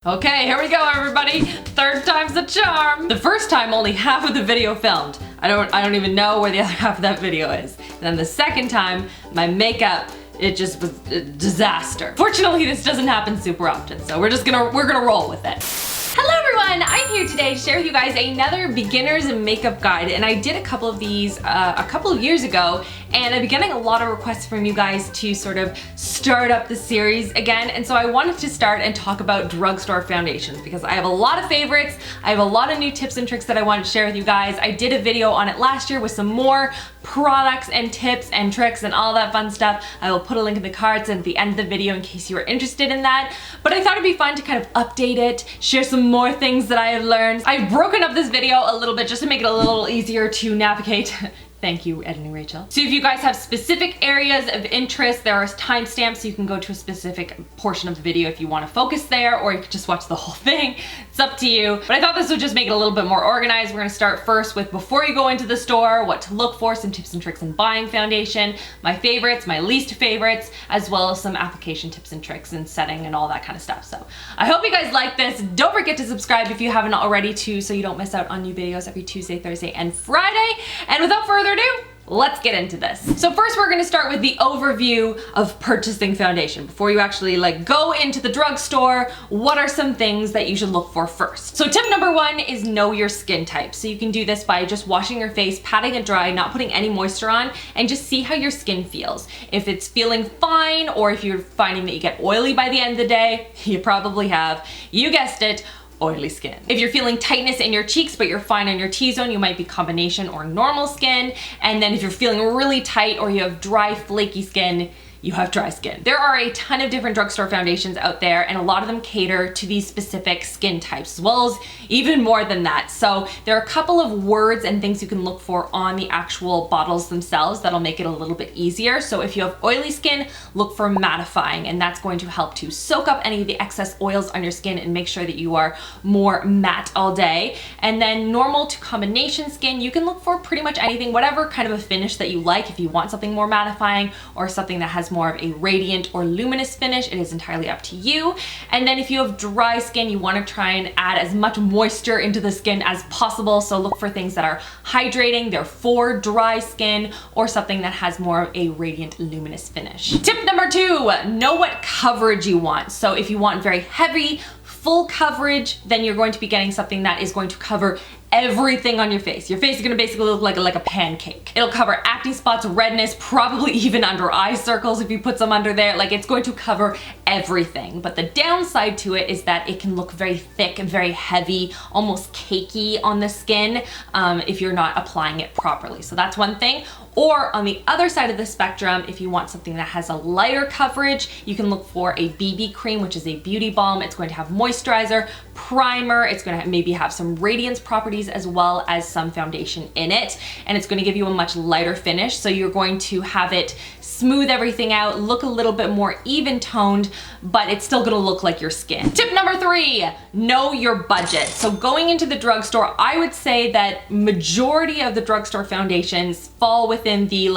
Okay, here we go everybody. Third time's the charm. The first time only half of the video filmed. I don't even know where the other half of that video is. And then the second time, my makeup, it just was a disaster. Fortunately, this doesn't happen super often, so we're gonna roll with it. Hello everyone, I'm here today to share with you guys another beginner's makeup guide, and I did a couple of these a couple of years ago, and I've been getting a lot of requests from you guys to sort of start up the series again, and so I wanted to start and talk about drugstore foundations because I have a lot of favorites, I have a lot of new tips and tricks that I wanted to share with you guys. I did a video on it last year with some more products and tips and tricks and all that fun stuff. I will put a link in the cards and at the end of the video in case you are interested in that, but I thought it'd be fun to kind of update it, share some more things that I have learned. I've broken up this video a little bit just to make it a little easier to navigate. Thank you, editing Rachel. So if you guys have specific areas of interest, there are timestamps so you can go to a specific portion of the video if you want to focus there, or you could just watch the whole thing. It's up to you. But I thought this would just make it a little bit more organized. We're gonna start first with before you go into the store, what to look for, some tips and tricks in buying foundation, my favorites, my least favorites, as well as some application tips and tricks and setting and all that kind of stuff. So I hope you guys like this. Don't forget to subscribe if you haven't already too, so you don't miss out on new videos every Tuesday, Thursday, and Friday. And without further ado, let's get into this. So first we're gonna start with the overview of purchasing foundation. Before you actually go into the drugstore, what are some things that you should look for first? So tip number one is know your skin type. So you can do this by just washing your face, patting it dry, not putting any moisture on, and just see how your skin feels. If it's feeling fine, or if you're finding that you get oily by the end of the day, you probably have, you guessed it, oily skin. If you're feeling tightness in your cheeks but you're fine on your T-zone, you might be combination or normal skin. And then if you're feeling really tight or you have dry, flaky skin, you have dry skin. There are a ton of different drugstore foundations out there, and a lot of them cater to these specific skin types, as well as even more than that. So there are a couple of words and things you can look for on the actual bottles themselves that'll make it a little bit easier. So if you have oily skin, look for mattifying, and that's going to help to soak up any of the excess oils on your skin and make sure that you are more matte all day. And then normal to combination skin, you can look for pretty much anything, whatever kind of a finish that you like. If you want something more mattifying or something that has more of a radiant or luminous finish, it is entirely up to you. And then if you have dry skin, you want to try and add as much moisture into the skin as possible. So look for things that are hydrating, they're for dry skin, or something that has more of a radiant, luminous finish. Tip number two, know what coverage you want. So if you want very heavy, full coverage, then you're going to be getting something that is going to cover everything on your face. Your face is gonna basically look like a pancake. It'll cover acne spots, redness, probably even under eye circles if you put some under there. It's going to cover everything. But the downside to it is that it can look very thick and very heavy, almost cakey on the skin if you're not applying it properly. So that's one thing. Or on the other side of the spectrum, if you want something that has a lighter coverage, you can look for a BB cream, which is a beauty balm. It's going to have moisturizer, primer, it's going to maybe have some radiance properties as well as some foundation in it, and it's going to give you a much lighter finish. So you're going to have it smooth everything out, look a little bit more even toned, but it's still going to look like your skin. Tip number three, know your budget. So going into the drugstore, I would say that majority of the drugstore foundations fall within the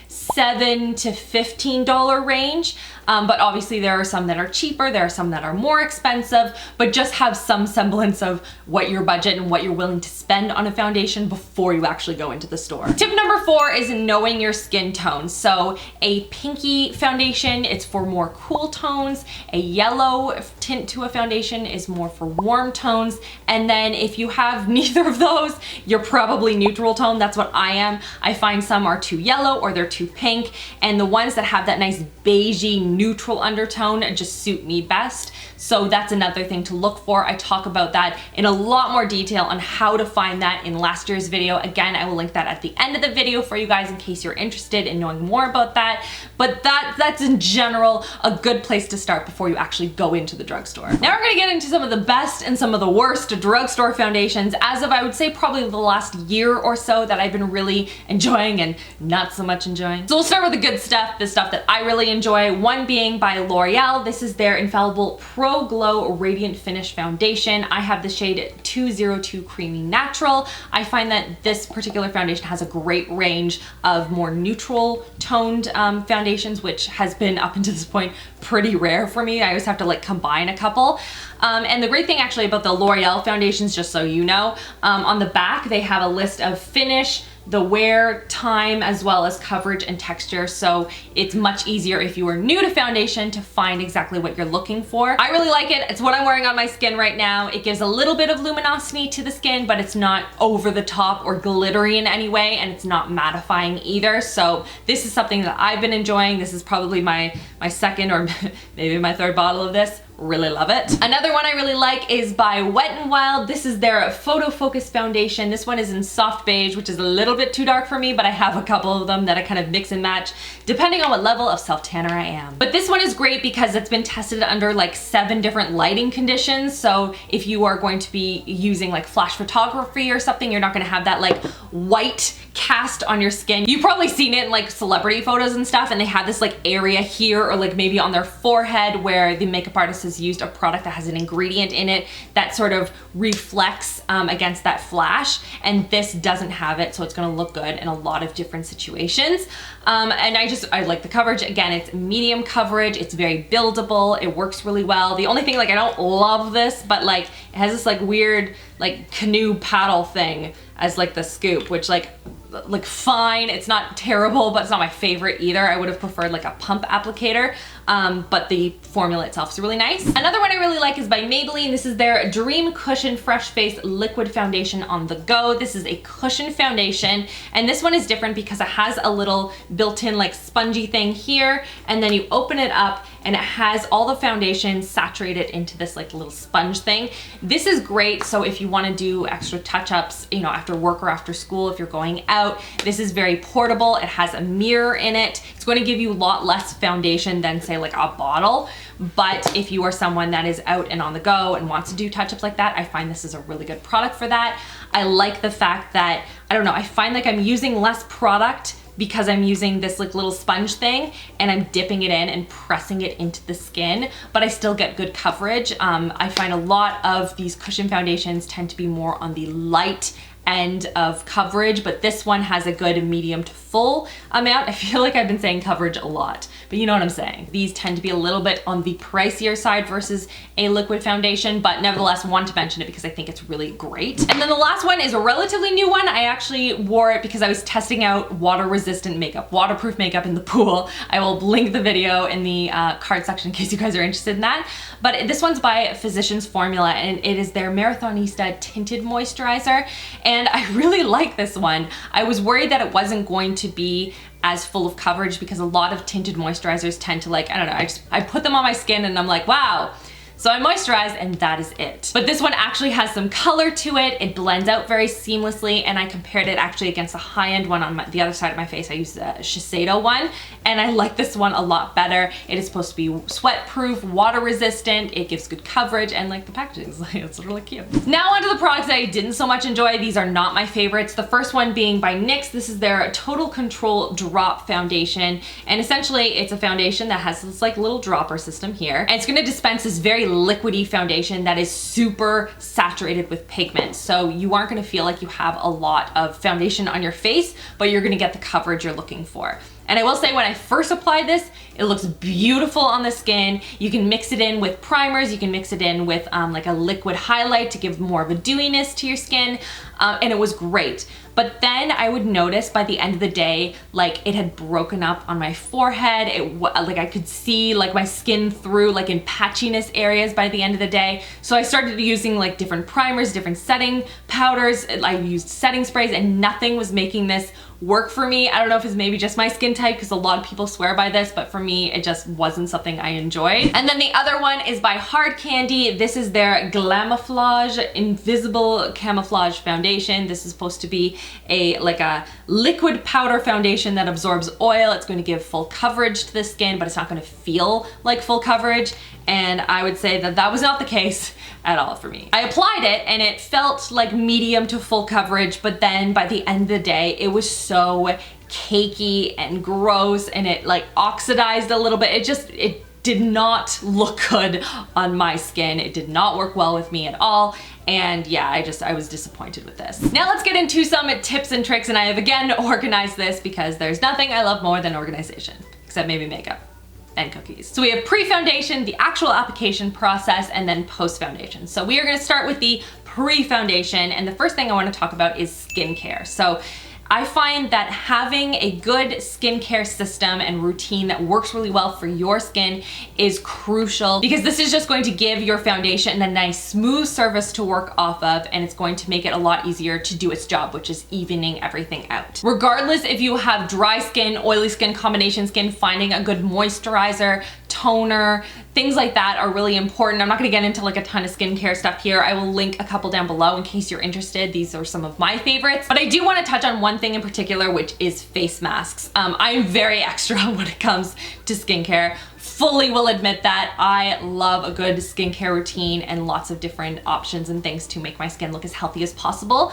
$7 to $15 range. But obviously there are some that are cheaper, there are some that are more expensive, but just have some semblance of what your budget and what you're willing to spend on a foundation before you actually go into the store. Tip number four is knowing your skin tone. So a pinky foundation, it's for more cool tones. A yellow tint to a foundation is more for warm tones. And then if you have neither of those, you're probably neutral tone. That's what I am. I find some are too yellow or they're too pink, and the ones that have that nice beigey neutral undertone just suit me best. So that's another thing to look for. I talk about that in a lot more detail on how to find that in last year's video. Again, I will link that at the end of the video for you guys in case you're interested in knowing more about that. But that's in general a good place to start before you actually go into the drugstore. Now we're gonna get into some of the best and some of the worst drugstore foundations as of, I would say, probably the last year or so that I've been really enjoying and not so much enjoying. So we'll start with the good stuff, the stuff that I really enjoy. One being by L'Oreal. This is their Infallible Pro Glow Radiant Finish Foundation. I have the shade 202 Creamy Natural. I find that this particular foundation has a great range of more neutral toned foundations, which has been up until this point pretty rare for me. I always have to like combine a couple. And the great thing actually about the L'Oreal foundations, just so you know, on the back they have a list of finish, the wear time, as well as coverage and texture. So it's much easier if you are new to foundation to find exactly what you're looking for. I really like it. It's what I'm wearing on my skin right now. It gives a little bit of luminosity to the skin, but it's not over the top or glittery in any way, and it's not mattifying either. So this is something that I've been enjoying. This is probably my second or maybe my third bottle of this. Really love it. Another one I really like is by Wet n Wild. This is their Photo Focus Foundation. This one is in soft beige, which is a little bit too dark for me, but I have a couple of them that I kind of mix and match depending on what level of self-tanner I am. But this one is great because it's been tested under like 7 different lighting conditions. So if you are going to be using like flash photography or something, you're not gonna have that like white cast on your skin. You've probably seen it in like celebrity photos and stuff, and they have this like area here or like maybe on their forehead where the makeup artist has used a product that has an ingredient in it that sort of reflects against that flash, and this doesn't have it, so it's gonna look good in a lot of different situations. And I like the coverage. Again, it's medium coverage, it's very buildable, it works really well. The only thing, like, I don't love this, but like it has this like weird like canoe paddle thing as like the scoop, which like fine, it's not terrible, but it's not my favorite either. I would have preferred like a pump applicator, but the formula itself is really nice. Another one I really like is by Maybelline. This is their Dream Cushion Fresh Face Liquid Foundation on the go. This is a cushion foundation, and this one is different because it has a little built-in like spongy thing here, and then you open it up and it has all the foundation saturated into this like little sponge thing. This is great, so if you want to do extra touch-ups, you know, after work or after school, if you're going out, this is very portable. It has a mirror in it. It's going to give you a lot less foundation than say like a bottle, but if you are someone that is out and on the go and wants to do touch-ups like that, I find this is a really good product for that. I like the fact that, I don't know, I find like I'm using less product because I'm using this like little sponge thing and I'm dipping it in and pressing it into the skin, but I still get good coverage. I find a lot of these cushion foundations tend to be more on the light end of coverage, but this one has a good medium to full amount. I feel like I've been saying coverage a lot, but you know what I'm saying. These tend to be a little bit on the pricier side versus a liquid foundation, but nevertheless want to mention it because I think it's really great. And then the last one is a relatively new one. I actually wore it because I was testing out water-resistant makeup, waterproof makeup in the pool. I will link the video in the card section in case you guys are interested in that. But this one's by Physicians Formula, and it is their Marathonista Tinted Moisturizer, and I really like this one. I was worried that it wasn't going to be as full of coverage because a lot of tinted moisturizers tend to like, I don't know, I put them on my skin and I'm like, wow. So I moisturize and that is it. But this one actually has some color to it. It blends out very seamlessly, and I compared it actually against a high-end one on the other side of my face. I used the Shiseido one, and I like this one a lot better. It is supposed to be sweat-proof, water-resistant. It gives good coverage, and like the packaging is like, it's really cute. Now onto the products that I didn't so much enjoy. These are not my favorites. The first one being by NYX. This is their Total Control Drop Foundation, and essentially it's a foundation that has this like little dropper system here, and it's gonna dispense this very liquidy foundation that is super saturated with pigment. So you aren't gonna feel like you have a lot of foundation on your face, but you're gonna get the coverage you're looking for. And I will say, when I first applied this, it looks beautiful on the skin. You can mix it in with primers, you can mix it in with like a liquid highlight to give more of a dewiness to your skin, and it was great. But then I would notice by the end of the day, like it had broken up on my forehead. Like I could see like my skin through like in patchiness areas by the end of the day. So I started using like different primers, different setting powders. I used setting sprays, and nothing was making this work for me. I don't know if it's maybe just my skin type, because a lot of people swear by this, but for me, it just wasn't something I enjoyed. And then the other one is by Hard Candy. This is their Glamouflage Invisible Camouflage Foundation. This is supposed to be like a liquid powder foundation that absorbs oil. It's going to give full coverage to the skin, but it's not going to feel like full coverage. And I would say that that was not the case at all for me. I applied it and it felt like medium to full coverage, but then by the end of the day, it was so cakey and gross, and it like oxidized a little bit. It did not look good on my skin. It did not work well with me at all. And yeah, I was disappointed with this. Now let's get into some tips and tricks, and I have again organized this because there's nothing I love more than organization, except maybe makeup and cookies. So we have pre-foundation, the actual application process, and then post-foundation. So we are gonna start with the pre-foundation, and the first thing I wanna talk about is skincare. So I find that having a good skincare system and routine that works really well for your skin is crucial, because this is just going to give your foundation a nice smooth surface to work off of, and it's going to make it a lot easier to do its job, which is evening everything out. Regardless if you have dry skin, oily skin, combination skin, finding a good moisturizer, toner, things like that are really important. I'm not gonna get into like a ton of skincare stuff here. I will link a couple down below in case you're interested. These are some of my favorites, but I do wanna touch on one thing in particular, which is face masks. I'm very extra when it comes to skincare. Fully will admit that. I love a good skincare routine and lots of different options and things to make my skin look as healthy as possible.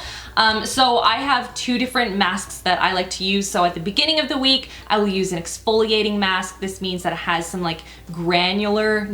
So I have two different masks that I like to use. So at the beginning of the week, I will use an exfoliating mask. This means that it has some like granularity,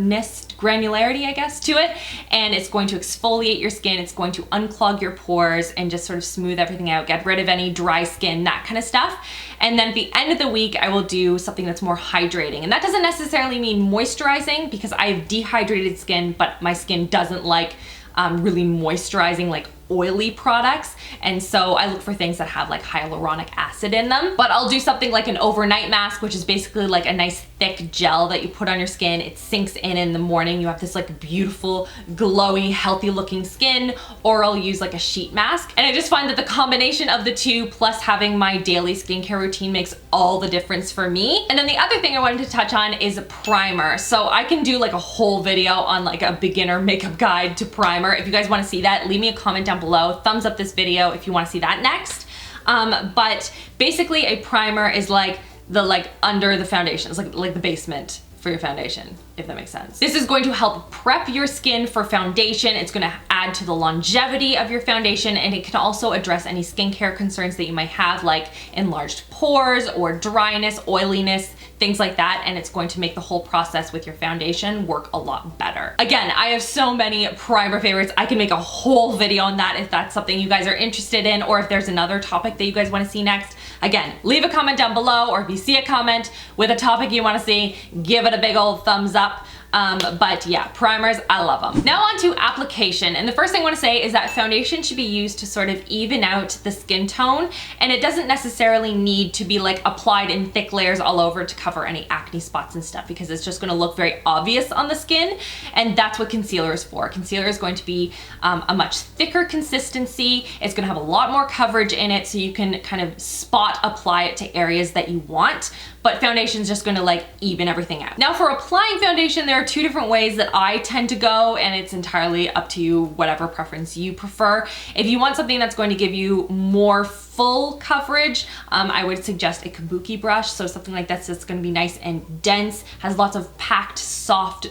I guess, to it. And it's going to exfoliate your skin. It's going to unclog your pores and just sort of smooth everything out, get rid of any dry skin, that kind of stuff. And then at the end of the week, I will do something that's more hydrating. And that doesn't necessarily mean moisturizing, because I have dehydrated skin, but my skin doesn't like really moisturizing, like oily products. And so I look for things that have like hyaluronic acid in them. But I'll do something like an overnight mask, which is basically like a nice thick gel that you put on your skin. It sinks in the morning. You have this like beautiful, glowy, healthy looking skin. Or I'll use like a sheet mask. And I just find that the combination of the two, plus having my daily skincare routine, makes all the difference for me. And then the other thing I wanted to touch on is a primer. So I can do like a whole video on like a beginner makeup guide to primer. If you guys want to see that, leave me a comment down below. Thumbs up this video if you want to see that next. But basically a primer is like the under the foundation. It's like the basement for your foundation, if that makes sense. This is going to help prep your skin for foundation. It's gonna add to the longevity of your foundation, and it can also address any skincare concerns that you might have, like enlarged pores or dryness, oiliness, things like that, and it's going to make the whole process with your foundation work a lot better. Again, I have so many primer favorites. I can make a whole video on that if that's something you guys are interested in, or if there's another topic that you guys wanna see next. Again, leave a comment down below, or if you see a comment with a topic you wanna see, give it a big old thumbs up. But yeah, primers, I love them. Now on to application. And the first thing I want to say is that foundation should be used to sort of even out the skin tone, and it doesn't necessarily need to be like applied in thick layers all over to cover any acne spots and stuff, because it's just going to look very obvious on the skin, and that's what concealer is for. Concealer is going to be a much thicker consistency. It's going to have a lot more coverage in it, so you can kind of spot apply it to areas that you want, but foundation is just going to like even everything out. Now for applying foundation, there are two different ways that I tend to go, and it's entirely up to you, whatever preference you prefer. If you want something that's going to give you more full coverage, I would suggest a kabuki brush. So something like that's going to be nice and dense, has lots of packed, soft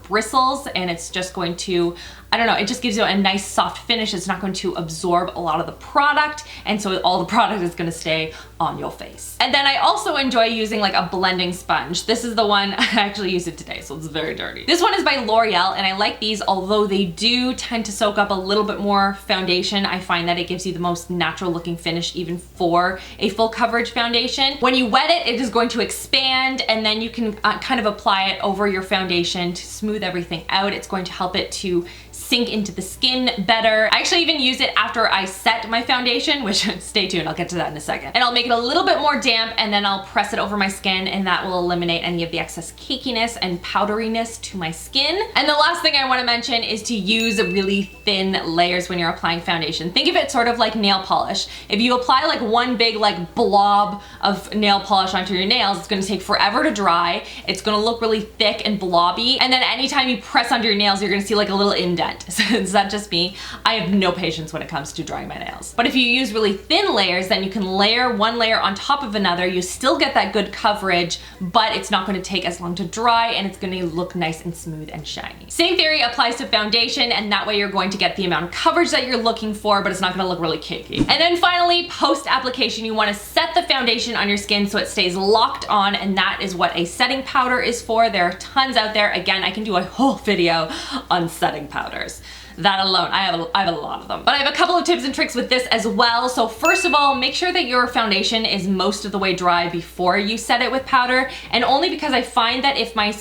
bristles, and it's just going to, I don't know, it just gives you a nice soft finish. It's not going to absorb a lot of the product, and so all the product is going to stay on your face. And then I also enjoy using like a blending sponge. This is the one, I actually used it today, so it's very dirty. This one is by L'Oreal, and I like these, although they do tend to soak up a little bit more foundation. I find that it gives you the most natural looking finish even for a full coverage foundation. When you wet it, it is going to expand, and then you can kind of apply it over your foundation to smooth everything out. It's going to help it to sink into the skin better. I actually even use it after I set my foundation, which stay tuned, I'll get to that in a second. And I'll make it a little bit more damp, and then I'll press it over my skin, and that will eliminate any of the excess cakiness and powderiness to my skin. And the last thing I want to mention is to use really thin layers when you're applying foundation. Think of it sort of like nail polish. If you apply like one big like blob of nail polish onto your nails, it's going to take forever to dry. It's going to look really thick and blobby, and then anytime you press under your nails, you're going to see like a little indent. wet. Is that just me? I have no patience when it comes to drying my nails. But if you use really thin layers, then you can layer one layer on top of another. You still get that good coverage, but it's not going to take as long to dry, and it's going to look nice and smooth and shiny. Same theory applies to foundation, and that way you're going to get the amount of coverage that you're looking for, but it's not going to look really cakey. And then finally, post application, you want to set the foundation on your skin so it stays locked on, and that is what a setting powder is for. There are tons out there. Again, I can do a whole video on setting powders. That alone, I have a lot of them. But I have a couple of tips and tricks with this as well. So first of all, make sure that your foundation is most of the way dry before you set it with powder. And only because I find that if my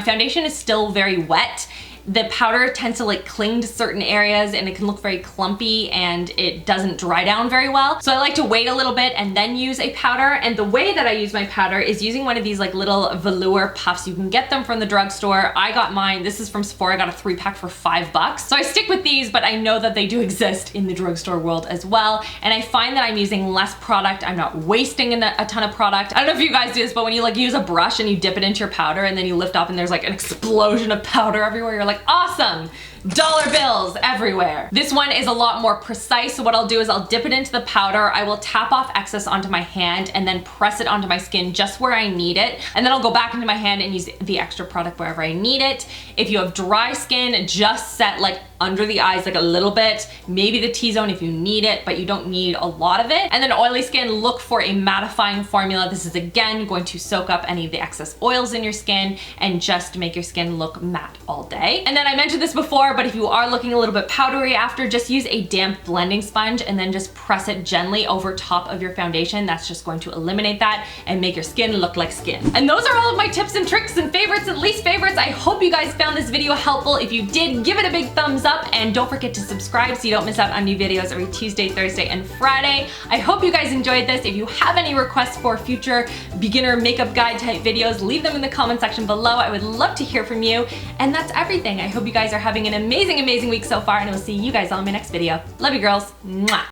foundation is still very wet, the powder tends to like cling to certain areas and it can look very clumpy and it doesn't dry down very well. So I like to wait a little bit and then use a powder. And the way that I use my powder is using one of these like little velour puffs. You can get them from the drugstore. I got mine, this is from Sephora, I got a 3-pack for $5. So I stick with these, but I know that they do exist in the drugstore world as well. And I find that I'm using less product. I'm not wasting a ton of product. I don't know if you guys do this, but when you like use a brush and you dip it into your powder and then you lift up and there's like an explosion of powder everywhere, you're like, awesome! Dollar bills everywhere. This one is a lot more precise, so what I'll do is I'll dip it into the powder, I will tap off excess onto my hand and then press it onto my skin just where I need it, and then I'll go back into my hand and use the extra product wherever I need it. If you have dry skin, just set like under the eyes like a little bit, maybe the T-zone if you need it, but you don't need a lot of it. And then oily skin, look for a mattifying formula. This is again going to soak up any of the excess oils in your skin and just make your skin look matte all day. And then I mentioned this before, but if you are looking a little bit powdery after, just use a damp blending sponge and then just press it gently over top of your foundation. That's just going to eliminate that and make your skin look like skin. And those are all of my tips and tricks and favorites and least favorites. I hope you guys found this video helpful. If you did, give it a big thumbs up and don't forget to subscribe so you don't miss out on new videos every Tuesday, Thursday, and Friday. I hope you guys enjoyed this. If you have any requests for future beginner makeup guide type videos, leave them in the comment section below. I would love to hear from you. And that's everything. I hope you guys are having an amazing week so far, and I will see you guys on my next video. Love you girls. Mwah.